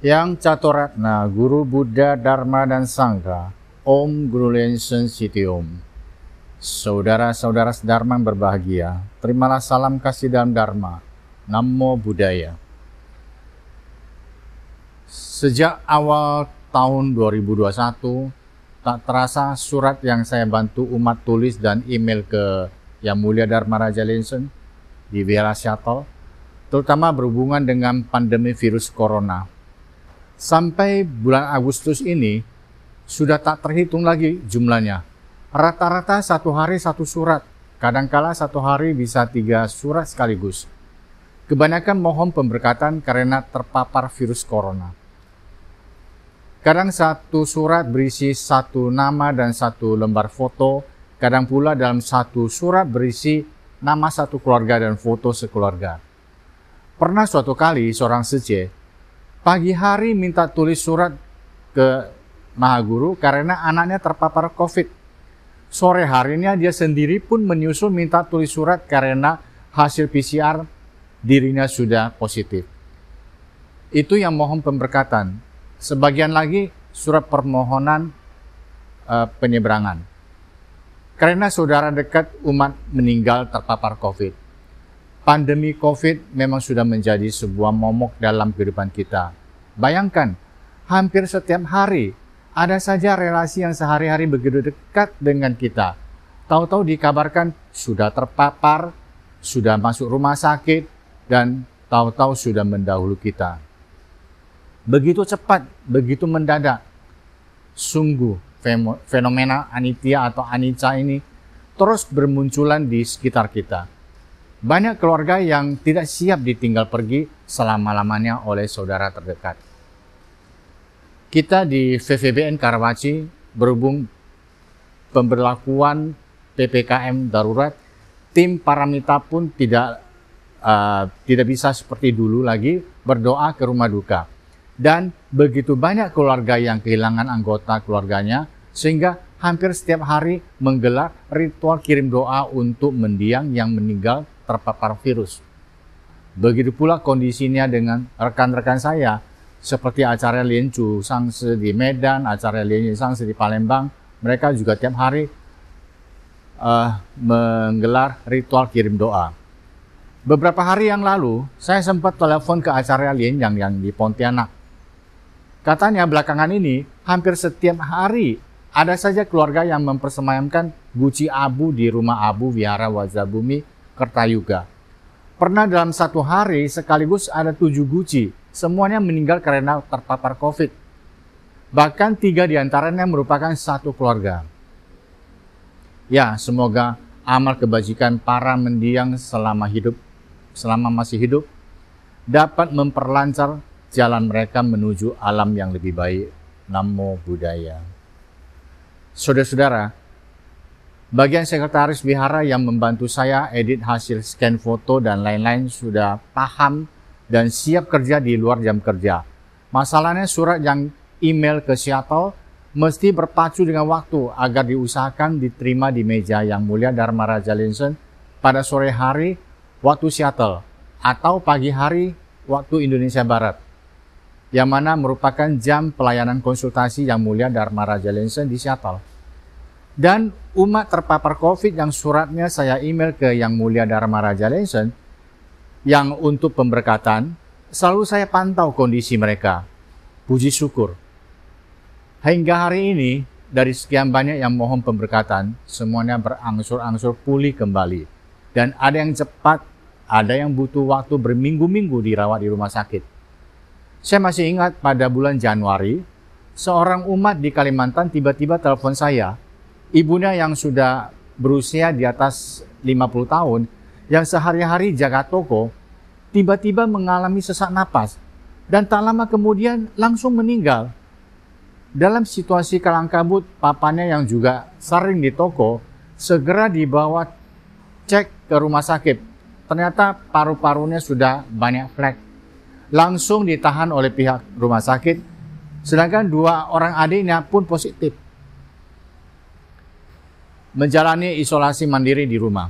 Yang Catoratna, Guru Buddha, Dharma, dan Sangha, Om Guru Lensen Siti Om. Saudara-saudara Dharma yang berbahagia, terimalah salam kasih dalam Dharma. Namo Buddhaya. Sejak awal tahun 2021, tak terasa surat yang saya bantu umat tulis dan email ke Yang Mulia Dharma Raja Lensen di Wihara Seattle, terutama berhubungan dengan pandemi virus corona. Sampai bulan Agustus ini, sudah tak terhitung lagi jumlahnya. Rata-rata satu hari satu surat, kadangkala satu hari bisa 3 surat sekaligus. Kebanyakan mohon pemberkatan karena terpapar virus corona. Kadang satu surat berisi 1 nama dan 1 lembar foto, kadang pula dalam 1 surat berisi nama 1 keluarga dan foto sekeluarga. Pernah suatu kali seorang sece pagi hari minta tulis surat ke Mahaguru karena anaknya terpapar COVID. Sore harinya dia sendiri pun menyusul minta tulis surat karena hasil PCR dirinya sudah positif. Itu yang mohon pemberkatan. Sebagian lagi surat permohonan penyeberangan. Karena saudara dekat umat meninggal terpapar COVID. Pandemi COVID memang sudah menjadi sebuah momok dalam kehidupan kita. Bayangkan, hampir setiap hari ada saja relasi yang sehari-hari begitu dekat dengan kita. Tahu-tahu dikabarkan sudah terpapar, sudah masuk rumah sakit, dan tahu-tahu sudah mendahului kita. Begitu cepat, begitu mendadak. Sungguh, fenomena anitya atau anicca ini terus bermunculan di sekitar kita. Banyak keluarga yang tidak siap ditinggal pergi selama-lamanya oleh saudara terdekat. Kita di VVBN Karawaci berhubung pemberlakuan PPKM darurat, tim paramita pun tidak bisa seperti dulu lagi berdoa ke rumah duka. Dan begitu banyak keluarga yang kehilangan anggota keluarganya, sehingga hampir setiap hari menggelar ritual kirim doa untuk mendiang yang meninggal terpapar virus. Begitu pula kondisinya dengan rekan-rekan saya, seperti acara Lien Chu Sangse di Medan, acara Lien Sangse di Palembang. Mereka juga tiap hari menggelar ritual kirim doa. Beberapa hari yang lalu, saya sempat telepon ke acara Lien yang di Pontianak. Katanya belakangan ini, hampir setiap hari ada saja keluarga yang mempersemayamkan guci abu di rumah abu Wihara Wajabumi Kertayuga. Pernah dalam satu hari sekaligus ada 7 guci, semuanya meninggal karena terpapar COVID. Bahkan 3 diantaranya merupakan satu keluarga. Ya, semoga amal kebajikan para mendiang selama masih hidup, dapat memperlancar jalan mereka menuju alam yang lebih baik. Namo Buddhaya. Saudara-saudara, bagian sekretaris wihara yang membantu saya edit hasil scan foto dan lain-lain sudah paham dan siap kerja di luar jam kerja. Masalahnya surat yang email ke Seattle mesti berpacu dengan waktu agar diusahakan diterima di meja Yang Mulia Dharma Raja Lensen pada sore hari waktu Seattle atau pagi hari waktu Indonesia Barat, yang mana merupakan jam pelayanan konsultasi Yang Mulia Dharma Raja Lensen di Seattle. Dan umat terpapar COVID yang suratnya saya email ke Yang Mulia Dharma Raja Lensen yang untuk pemberkatan, selalu saya pantau kondisi mereka. Puji syukur. Hingga hari ini, dari sekian banyak yang mohon pemberkatan, semuanya berangsur-angsur pulih kembali. Dan ada yang cepat, ada yang butuh waktu berminggu-minggu dirawat di rumah sakit. Saya masih ingat pada bulan Januari, seorang umat di Kalimantan tiba-tiba telepon saya. Ibunya yang sudah berusia di atas 50 tahun, yang sehari-hari jaga toko, tiba-tiba mengalami sesak napas. Dan tak lama kemudian langsung meninggal. Dalam situasi kalang kabut, papanya yang juga sering di toko, segera dibawa cek ke rumah sakit. Ternyata paru-parunya sudah banyak flek. Langsung ditahan oleh pihak rumah sakit, sedangkan 2 orang adiknya pun positif. Menjalani isolasi mandiri di rumah.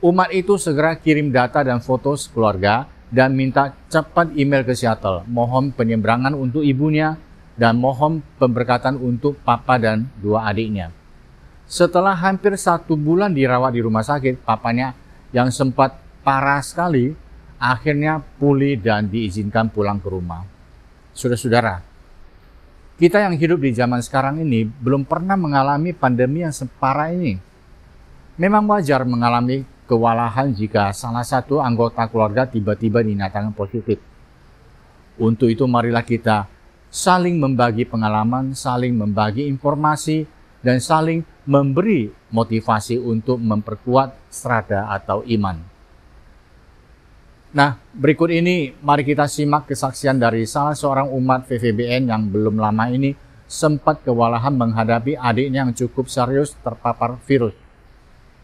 Umat itu segera kirim data dan foto keluarga dan minta cepat email ke Seattle. Mohon penyeberangan untuk ibunya dan mohon pemberkatan untuk papa dan dua adiknya. Setelah hampir 1 bulan dirawat di rumah sakit, papanya yang sempat parah sekali akhirnya pulih dan diizinkan pulang ke rumah. Saudara-saudara, kita yang hidup di zaman sekarang ini belum pernah mengalami pandemi yang separah ini. Memang wajar mengalami kewalahan jika salah satu anggota keluarga tiba-tiba dinyatakan positif. Untuk itu marilah kita saling membagi pengalaman, saling membagi informasi, dan saling memberi motivasi untuk memperkuat strata atau iman. Nah, berikut ini mari kita simak kesaksian dari salah seorang umat VVBN yang belum lama ini sempat kewalahan menghadapi adiknya yang cukup serius terpapar virus,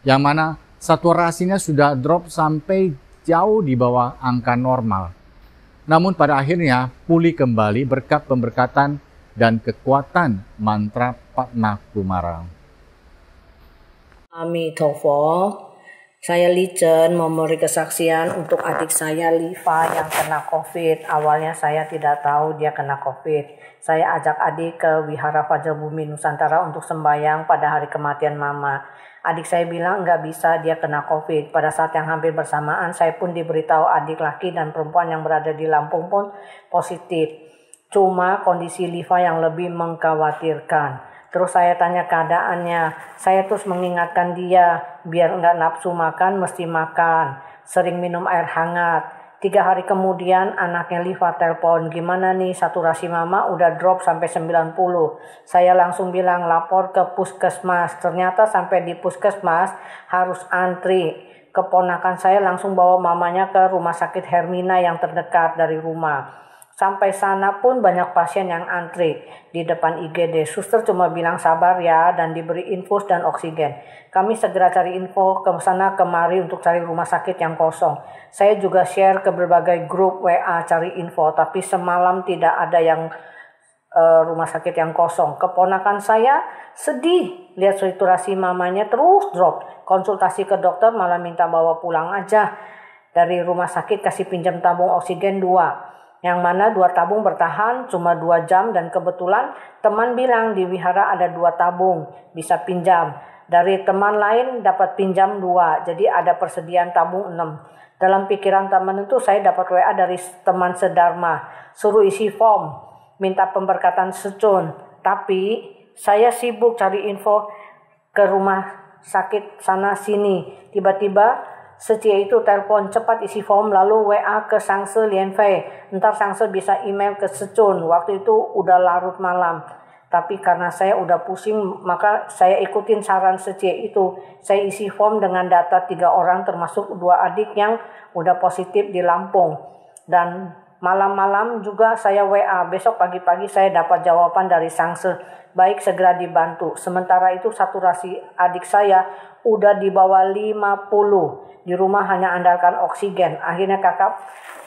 yang mana saturasinya sudah drop sampai jauh di bawah angka normal. Namun pada akhirnya pulih kembali berkat pemberkatan dan kekuatan mantra Padma Kumara. Amitofo. Saya Licen memberi kesaksian untuk adik saya Liva yang kena COVID. Awalnya saya tidak tahu dia kena COVID. Saya ajak adik ke Wihara Fajar Bumi Nusantara untuk sembahyang pada hari kematian mama. Adik saya bilang nggak bisa, dia kena COVID. Pada saat yang hampir bersamaan, saya pun diberitahu adik laki dan perempuan yang berada di Lampung pun positif. Cuma kondisi Liva yang lebih mengkhawatirkan. Terus saya tanya keadaannya. Saya terus mengingatkan dia, biar nggak nafsu makan, mesti makan. Sering minum air hangat. 3 hari kemudian anaknya Liva telepon, gimana nih saturasi mama udah drop sampai 90. Saya langsung bilang lapor ke puskesmas. Ternyata sampai di puskesmas harus antri. Keponakan saya langsung bawa mamanya ke rumah sakit Hermina yang terdekat dari rumah. Sampai sana pun banyak pasien yang antri di depan IGD. Suster cuma bilang sabar ya dan diberi infus dan oksigen. Kami segera cari info ke sana kemari untuk cari rumah sakit yang kosong. Saya juga share ke berbagai grup WA cari info, tapi semalam tidak ada yang rumah sakit yang kosong. Keponakan saya sedih lihat saturasi mamanya terus drop. Konsultasi ke dokter malah minta bawa pulang aja dari rumah sakit, kasih pinjam tabung oksigen 2. Yang mana 2 tabung bertahan cuma 2 jam dan kebetulan teman bilang di wihara ada 2 tabung bisa pinjam. Dari teman lain dapat pinjam 2, jadi ada persediaan tabung 6. Dalam pikiran teman itu saya dapat WA dari teman sedharma, suruh isi form, minta pemberkatan secun. Tapi saya sibuk cari info ke rumah sakit sana sini. Tiba-tiba Secia itu telepon, cepat isi form lalu WA ke Sangse Lianfei. Ntar Sangse bisa email ke Secun. Waktu itu udah larut malam. Tapi karena saya udah pusing, maka saya ikutin saran Secia itu. Saya isi form dengan data 3 orang termasuk 2 adik yang udah positif di Lampung. Dan malam-malam juga saya WA. Besok pagi-pagi saya dapat jawaban dari Sangse. Baik, segera dibantu. Sementara itu saturasi adik saya udah di bawah 50. Di rumah hanya andalkan oksigen. Akhirnya kakak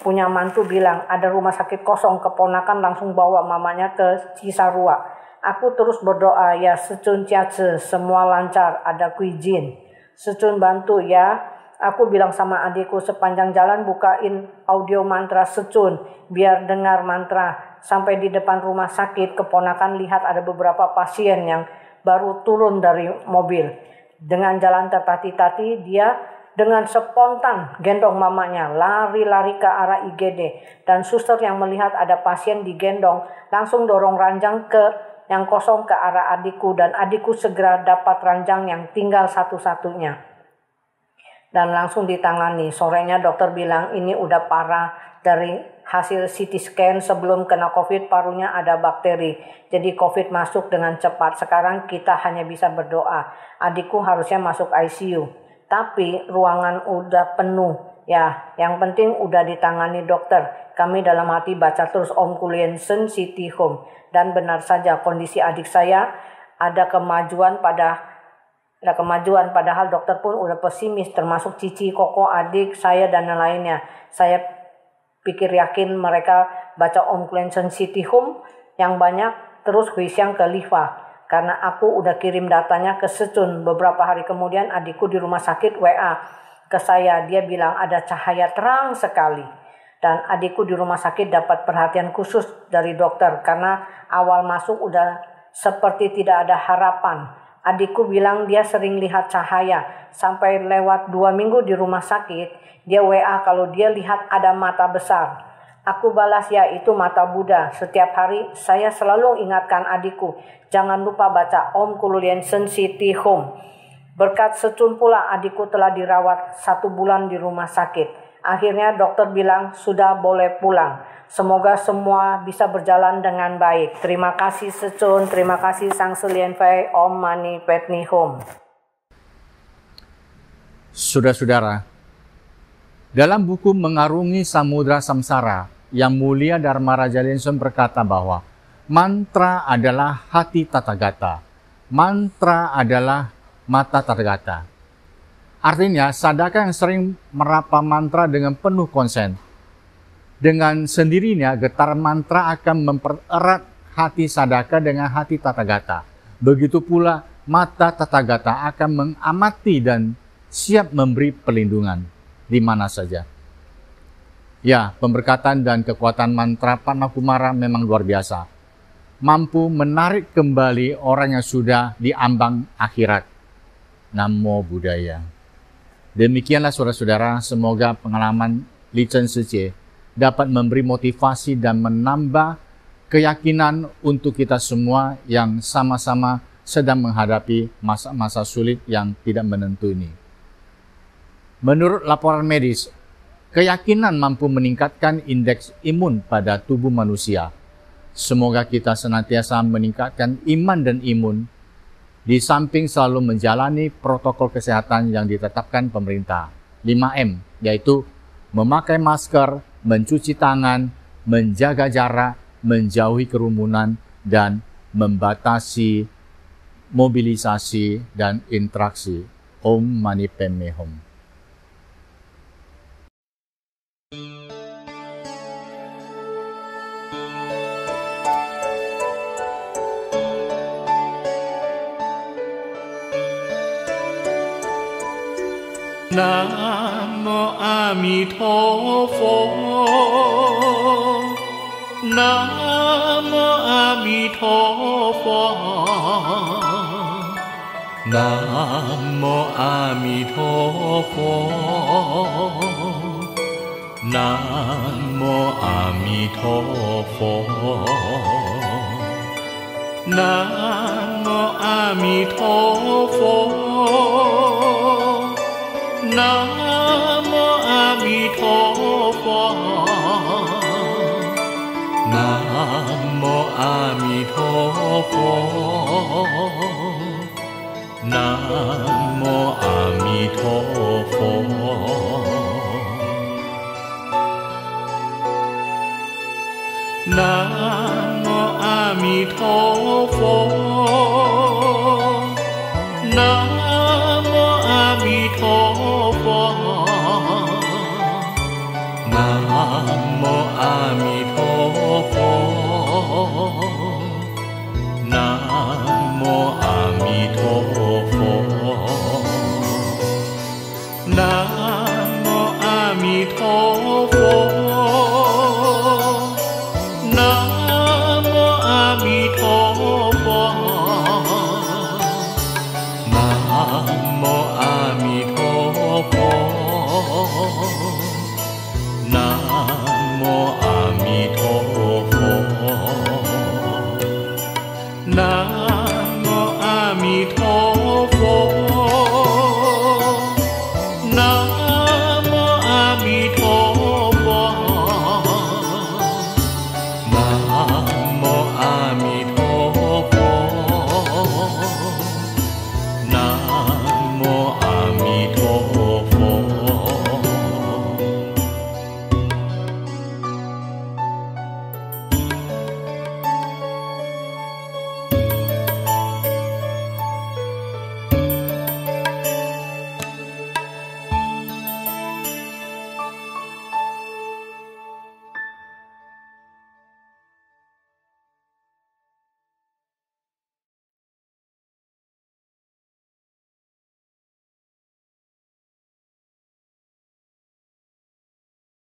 punya mantu bilang ada rumah sakit kosong. Keponakan langsung bawa mamanya ke Cisarua. Aku terus berdoa, ya Secun Ciace, semua lancar, ada kuijin. Secun bantu ya. Aku bilang sama adikku sepanjang jalan bukain audio mantra Secun biar dengar mantra. Sampai di depan rumah sakit, keponakan lihat ada beberapa pasien yang baru turun dari mobil. Dengan jalan tertati-tati, dia dengan spontan gendong mamanya, lari-lari ke arah IGD. Dan suster yang melihat ada pasien digendong, langsung dorong ranjang ke yang kosong ke arah adikku. Dan adikku segera dapat ranjang yang tinggal satu-satunya. Dan langsung ditangani. Sorenya dokter bilang ini udah parah. Dari hasil CT scan sebelum kena COVID, parunya ada bakteri. Jadi COVID masuk dengan cepat. Sekarang kita hanya bisa berdoa. Adikku harusnya masuk ICU. Tapi ruangan udah penuh. Ya, yang penting udah ditangani dokter. Kami dalam hati baca terus Om Kuliensen City Home. Dan benar saja kondisi adik saya ada kemajuan padahal dokter pun udah pesimis, termasuk Cici, Koko, adik saya dan yang lainnya. Saya pikir yakin mereka baca Om Kuliensen City Home yang banyak terus Huisyang ke Liva. Karena aku udah kirim datanya ke Secun. Beberapa hari kemudian adikku di rumah sakit WA ke saya. Dia bilang ada cahaya terang sekali. Dan adikku di rumah sakit dapat perhatian khusus dari dokter karena awal masuk udah seperti tidak ada harapan. Adikku bilang dia sering lihat cahaya. Sampai lewat 2 minggu di rumah sakit, dia WA kalau dia lihat ada mata besar. Aku balas, ya itu mata Buddha. Setiap hari saya selalu ingatkan adikku, jangan lupa baca Om Kululyensen City Home. Berkat Secun pula adikku telah dirawat 1 bulan di rumah sakit. Akhirnya dokter bilang sudah boleh pulang. Semoga semua bisa berjalan dengan baik. Terima kasih Secun, terima kasih Sang Selien Fai, Om Mani Padme Hum. Saudara-saudara, dalam buku Mengarungi Samudra Samsara, Yang Mulia Dharma Raja Lensum berkata bahwa mantra adalah hati Tathagata, mantra adalah mata Tathagata. Artinya, sadaka yang sering merapa mantra dengan penuh konsen, dengan sendirinya getar mantra akan mempererat hati sadaka dengan hati Tathagata. Begitu pula mata Tathagata akan mengamati dan siap memberi perlindungan di mana saja. Ya, pemberkatan dan kekuatan mantra Padmakumara memang luar biasa. Mampu menarik kembali orang yang sudah diambang akhirat. Namo Buddhaya. Demikianlah saudara-saudara, semoga pengalaman Lichen Siche dapat memberi motivasi dan menambah keyakinan untuk kita semua yang sama-sama sedang menghadapi masa-masa sulit yang tidak menentu ini. Menurut laporan medis, keyakinan mampu meningkatkan indeks imun pada tubuh manusia. Semoga kita senantiasa meningkatkan iman dan imun, di samping selalu menjalani protokol kesehatan yang ditetapkan pemerintah. 5M, yaitu memakai masker, mencuci tangan, menjaga jarak, menjauhi kerumunan, dan membatasi mobilisasi dan interaksi. Om Mani Padme Hum. Namo Amitabha, Namo Amitabha, Namo Amitabha, Namo Amitabha, Namo Amitabha, Namo Amitabha, Namo Amitabha, Namo Amitabha. Namo Amitabha.